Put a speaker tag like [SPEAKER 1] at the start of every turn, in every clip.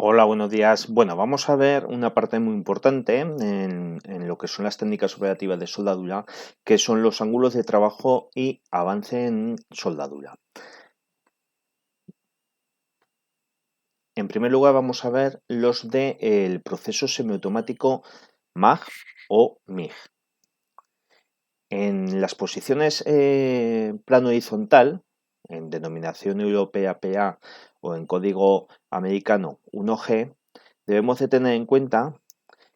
[SPEAKER 1] Hola, buenos días. Bueno, vamos a ver una parte muy importante en lo que son las técnicas operativas de soldadura, que son los ángulos de trabajo y avance en soldadura. En primer lugar, vamos a ver los del proceso semiautomático MAG o MIG. En las posiciones plano horizontal, en denominación europea PA o en código americano 1G, debemos de tener en cuenta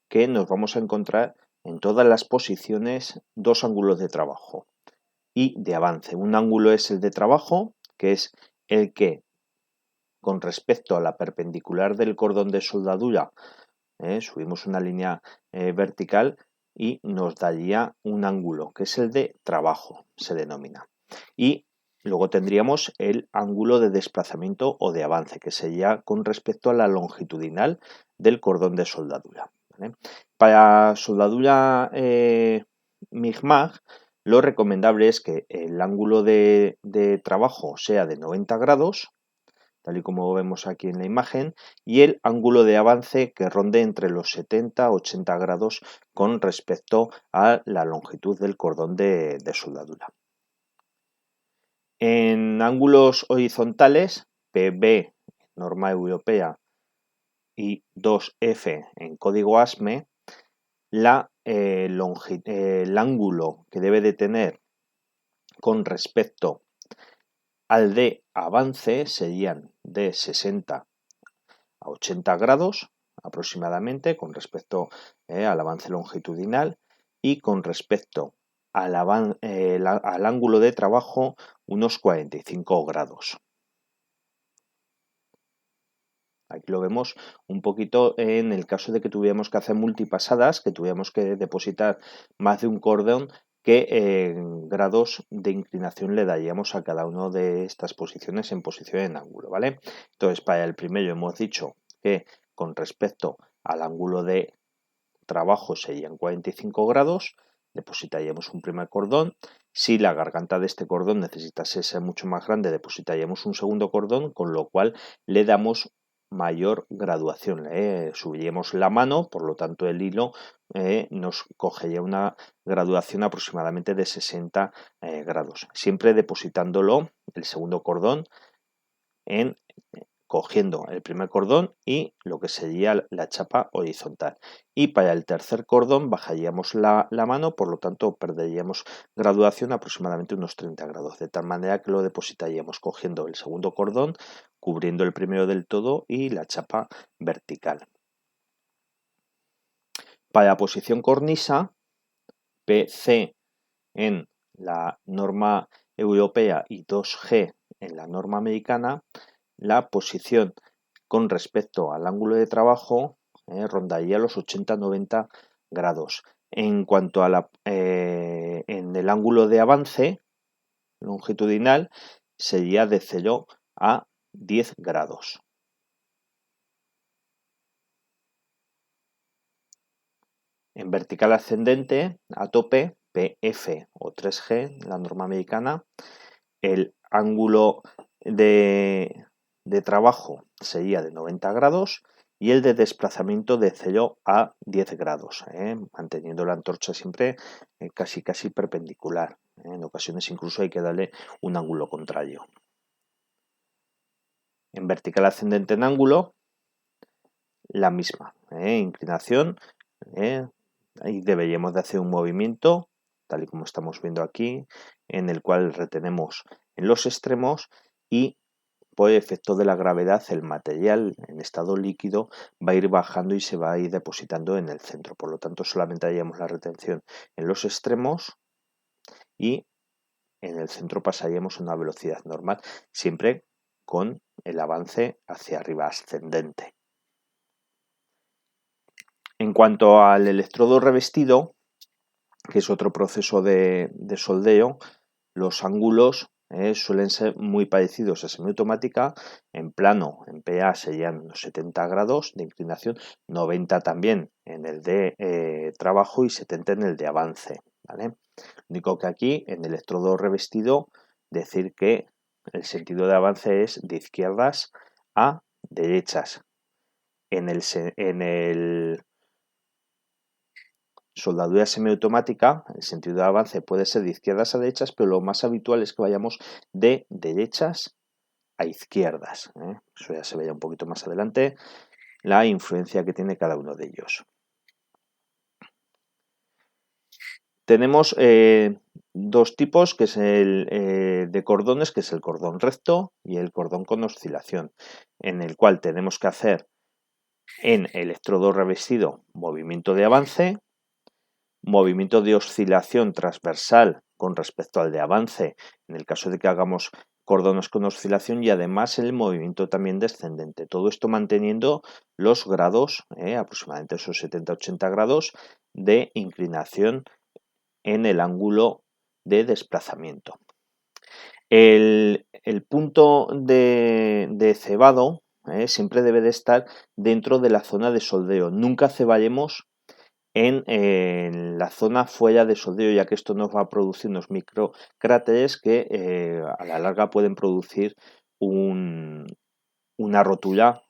[SPEAKER 1] que nos vamos a encontrar en todas las posiciones dos ángulos de trabajo y de avance. Un ángulo es el de trabajo, que es el que con respecto a la perpendicular del cordón de soldadura subimos una línea vertical y nos daría un ángulo, que es el de trabajo, se denomina. Y luego tendríamos el ángulo de desplazamiento o de avance, que sería con respecto a la longitudinal del cordón de soldadura. ¿Vale? Para soldadura MIG-MAG, lo recomendable es que el ángulo de trabajo sea de 90 grados, tal y como vemos aquí en la imagen, y el ángulo de avance que ronde entre los 70 a 80 grados con respecto a la longitud del cordón de soldadura. En ángulos horizontales, PB, norma europea, y 2F en código ASME, el ángulo que debe de tener con respecto al de avance serían de 60 a 80 grados aproximadamente con respecto al avance longitudinal, y con respecto al ángulo de trabajo unos 45 grados. Aquí lo vemos un poquito en el caso de que tuviéramos que hacer multipasadas, que tuviéramos que depositar más de un cordón, qué grados de inclinación le daríamos a cada una de estas posiciones en posición en ángulo, ¿vale? Entonces, para el primero hemos dicho que con respecto al ángulo de trabajo serían 45 grados, depositaríamos un primer cordón. Si la garganta de este cordón necesitase ser mucho más grande, depositaríamos un segundo cordón, con lo cual le damos mayor graduación. Subiríamos la mano, por lo tanto el hilo nos cogería una graduación aproximadamente de 60 grados, siempre depositándolo el segundo cordón en cogiendo el primer cordón y lo que sería la chapa horizontal. Y para el tercer cordón bajaríamos la mano, por lo tanto perderíamos graduación aproximadamente unos 30 grados, de tal manera que lo depositaríamos cogiendo el segundo cordón, cubriendo el primero del todo y la chapa vertical. Para la posición cornisa, PC en la norma europea y 2G en la norma americana, la posición con respecto al ángulo de trabajo rondaría los 80-90 grados. En cuanto a en el ángulo de avance longitudinal, sería de 0 a 10 grados. En vertical ascendente, a tope, PF o 3G, la norma americana, el ángulo de trabajo sería de 90 grados y el de desplazamiento de 0 a 10 grados, manteniendo la antorcha siempre casi perpendicular. En ocasiones incluso hay que darle un ángulo contrario. En vertical ascendente en ángulo, la misma inclinación. Ahí deberíamos de hacer un movimiento, tal y como estamos viendo aquí, en el cual retenemos en los extremos y por efecto de la gravedad el material en estado líquido va a ir bajando y se va a ir depositando en el centro. Por lo tanto, solamente haríamos la retención en los extremos y en el centro pasaríamos a una velocidad normal, siempre con el avance hacia arriba ascendente. En cuanto al electrodo revestido, que es otro proceso de soldeo, los ángulos suelen ser muy parecidos a semiautomática. En plano, en PA serían 70 grados de inclinación, 90 también en el de trabajo y 70 en el de avance, ¿vale? Lo único que aquí en el electrodo revestido decir que el sentido de avance es de izquierdas a derechas. en el soldadura semiautomática, el sentido de avance puede ser de izquierdas a derechas, pero lo más habitual es que vayamos de derechas a izquierdas. Eso ya se verá un poquito más adelante, la influencia que tiene cada uno de ellos. Tenemos dos tipos, que es el de cordones, que es el cordón recto y el cordón con oscilación, en el cual tenemos que hacer en electrodo revestido movimiento de avance, movimiento de oscilación transversal con respecto al de avance, en el caso de que hagamos cordones con oscilación, y además el movimiento también descendente. Todo esto manteniendo los grados, aproximadamente esos 70-80 grados de inclinación en el ángulo de desplazamiento. El punto de cebado siempre debe de estar dentro de la zona de soldeo. Nunca ceballemos en la zona fuera de soldeo, ya que esto nos va a producir unos microcráteres que a la larga pueden producir una rotura,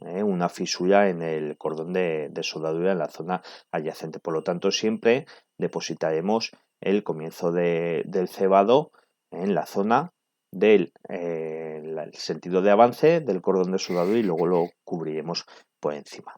[SPEAKER 1] una fisura en el cordón de soldadura en la zona adyacente. Por lo tanto, siempre depositaremos el comienzo del cebado en la zona del el sentido de avance del cordón de soldadura y luego lo cubriremos por encima.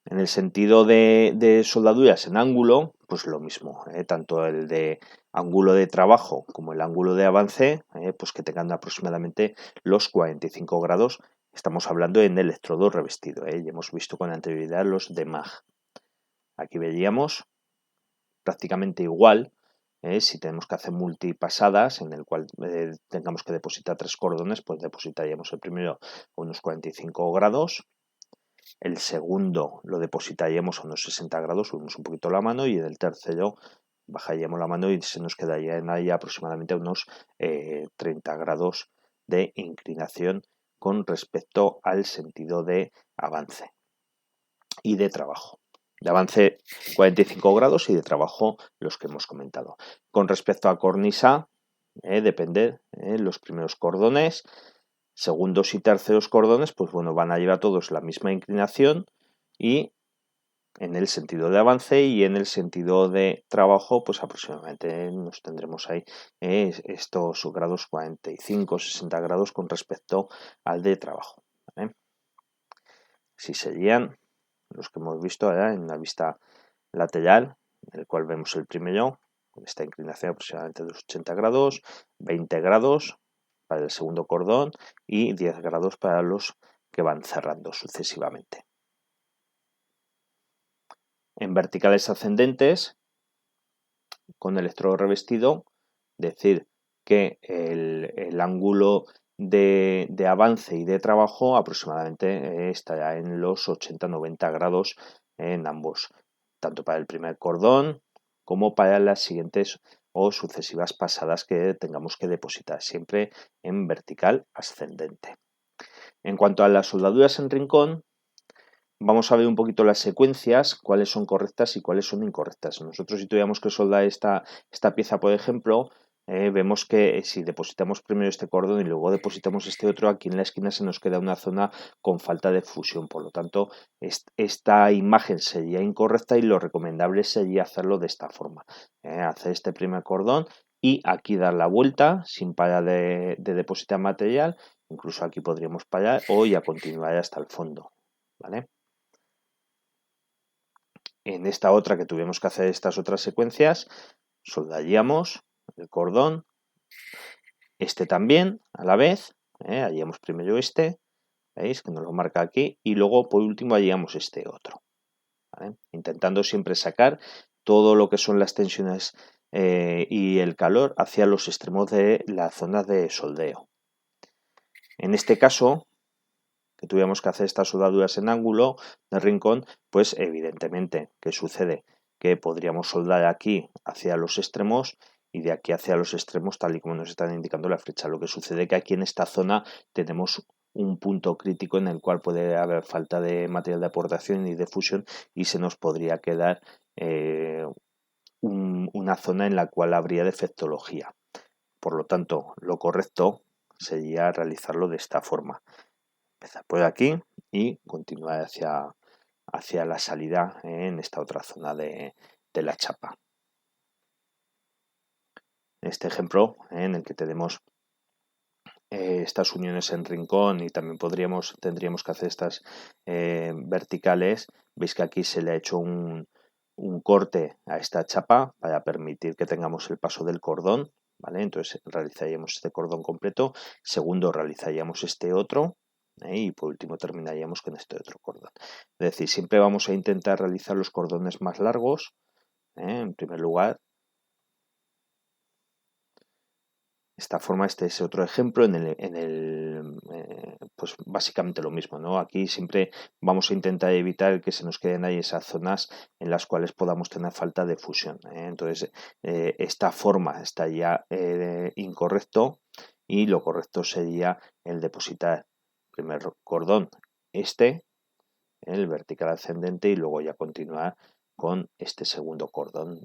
[SPEAKER 1] En el sentido de soldaduras en ángulo, pues lo mismo, tanto el de ángulo de trabajo como el ángulo de avance, pues que tengan aproximadamente los 45 grados. Estamos hablando en electrodo revestido, ya hemos visto con anterioridad los de MAG. Aquí veríamos prácticamente igual, si tenemos que hacer multipasadas, en el cual tengamos que depositar 3 cordones, pues depositaríamos el primero a unos 45 grados. El segundo lo depositaríamos a unos 60 grados, subimos un poquito la mano, y en el tercero bajaríamos la mano y se nos quedaría en ahí aproximadamente unos 30 grados de inclinación con respecto al sentido de avance y de trabajo. De avance 45 grados y de trabajo los que hemos comentado. Con respecto a cornisa, depende, los primeros cordones, segundos y terceros cordones, pues bueno, van a llevar todos la misma inclinación, y en el sentido de avance y en el sentido de trabajo, pues aproximadamente nos tendremos ahí estos grados 45-60 grados con respecto al de trabajo. ¿Vale? Si serían los que hemos visto ahora en la vista lateral, en el cual vemos el primero, con esta inclinación aproximadamente de los 80 grados, 20 grados para el segundo cordón y 10 grados para los que van cerrando sucesivamente. En verticales ascendentes, con electrodo revestido, decir que el ángulo de avance y de trabajo aproximadamente estará en los 80-90 grados en ambos, tanto para el primer cordón como para las siguientes o sucesivas pasadas que tengamos que depositar, siempre en vertical ascendente. En cuanto a las soldaduras en rincón, vamos a ver un poquito las secuencias, cuáles son correctas y cuáles son incorrectas. Nosotros, si tuviéramos que soldar esta pieza, por ejemplo, vemos que si depositamos primero este cordón y luego depositamos este otro, aquí en la esquina se nos queda una zona con falta de fusión. Por lo tanto, esta imagen sería incorrecta y lo recomendable sería hacerlo de esta forma. Hacer este primer cordón y aquí dar la vuelta sin parar de depositar material. Incluso aquí podríamos parar o ya continuar hasta el fondo. ¿Vale? En esta otra que tuvimos que hacer estas otras secuencias, soldaríamos el cordón, este también a la vez, haríamos primero este, veis que nos lo marca aquí, y luego por último haríamos este otro, ¿vale? Intentando siempre sacar todo lo que son las tensiones y el calor hacia los extremos de la zona de soldeo. En este caso, que tuviéramos que hacer estas soldaduras en ángulo de rincón, pues evidentemente, ¿qué sucede? Que podríamos soldar aquí hacia los extremos y de aquí hacia los extremos, tal y como nos están indicando la flecha. Lo que sucede que aquí en esta zona tenemos un punto crítico en el cual puede haber falta de material de aportación y de fusión, y se nos podría quedar una zona en la cual habría defectología. Por lo tanto, lo correcto sería realizarlo de esta forma. empezar por aquí y continuar hacia la salida en esta otra zona de la chapa. Este ejemplo en el que tenemos estas uniones en rincón y también tendríamos que hacer estas verticales, veis que aquí se le ha hecho un corte a esta chapa para permitir que tengamos el paso del cordón, ¿vale? Entonces realizaríamos este cordón completo, segundo realizaríamos este otro, y por último terminaríamos con este otro cordón. Es decir, siempre vamos a intentar realizar los cordones más largos, en primer lugar. Esta forma, este es otro ejemplo pues básicamente lo mismo, ¿no? Aquí siempre vamos a intentar evitar que se nos queden ahí esas zonas en las cuales podamos tener falta de fusión, ¿eh? Entonces, esta forma está ya incorrecto y lo correcto sería el depositar primer cordón el vertical ascendente y luego ya continuar con este segundo cordón,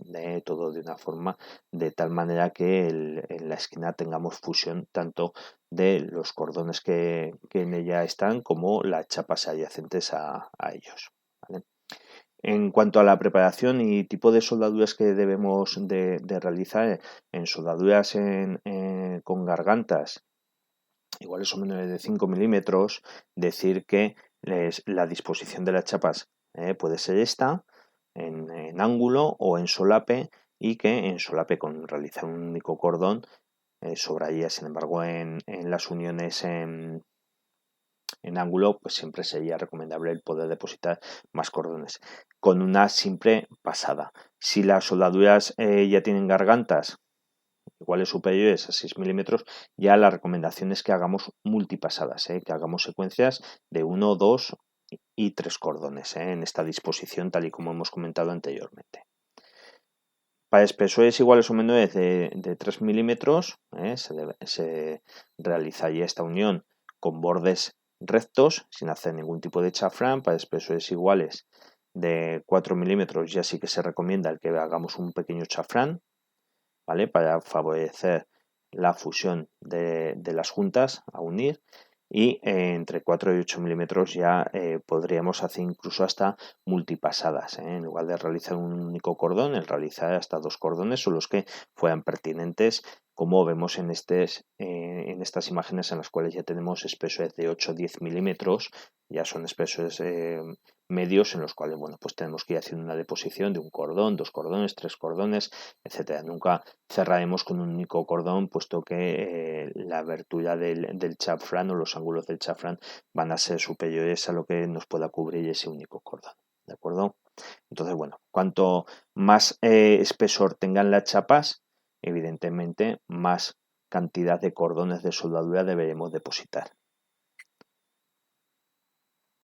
[SPEAKER 1] todo de una forma de tal manera que en la esquina tengamos fusión tanto de los cordones que en ella están como las chapas adyacentes a ellos, ¿vale? En cuanto a la preparación y tipo de soldaduras que debemos de realizar, en soldaduras con gargantas iguales o menores de 5 milímetros, decir que la disposición de las chapas puede ser esta, en ángulo o en solape, y que en solape con realizar un único cordón sobraría. Sin embargo, en las uniones en ángulo, pues siempre sería recomendable el poder depositar más cordones con una simple pasada. Si las soldaduras ya tienen gargantas iguales superiores a 6 milímetros, ya la recomendación es que hagamos multipasadas, que hagamos secuencias de 1, 2 y 3 cordones en esta disposición tal y como hemos comentado anteriormente. Para espesores iguales o menores de 3 milímetros se realizaría esta unión con bordes rectos sin hacer ningún tipo de chafrán. Para espesores iguales de 4 milímetros ya sí que se recomienda el que hagamos un pequeño chafrán, ¿vale? Para favorecer la fusión de las juntas a unir, y entre 4 y 8 milímetros ya podríamos hacer incluso hasta multipasadas, en lugar de realizar un único cordón, el realizar hasta 2 cordones son los que fueran pertinentes, como vemos en estas imágenes en las cuales ya tenemos espesores de 8 o 10 milímetros, ya son espesores medios en los cuales, bueno, pues tenemos que ir haciendo una deposición de un cordón, 2 cordones, 3 cordones, etcétera. Nunca cerraremos con un único cordón, puesto que la abertura del chafrán o los ángulos del chafrán van a ser superiores a lo que nos pueda cubrir ese único cordón, ¿de acuerdo? Entonces, bueno, cuanto más espesor tengan las chapas, evidentemente más cantidad de cordones de soldadura deberemos depositar.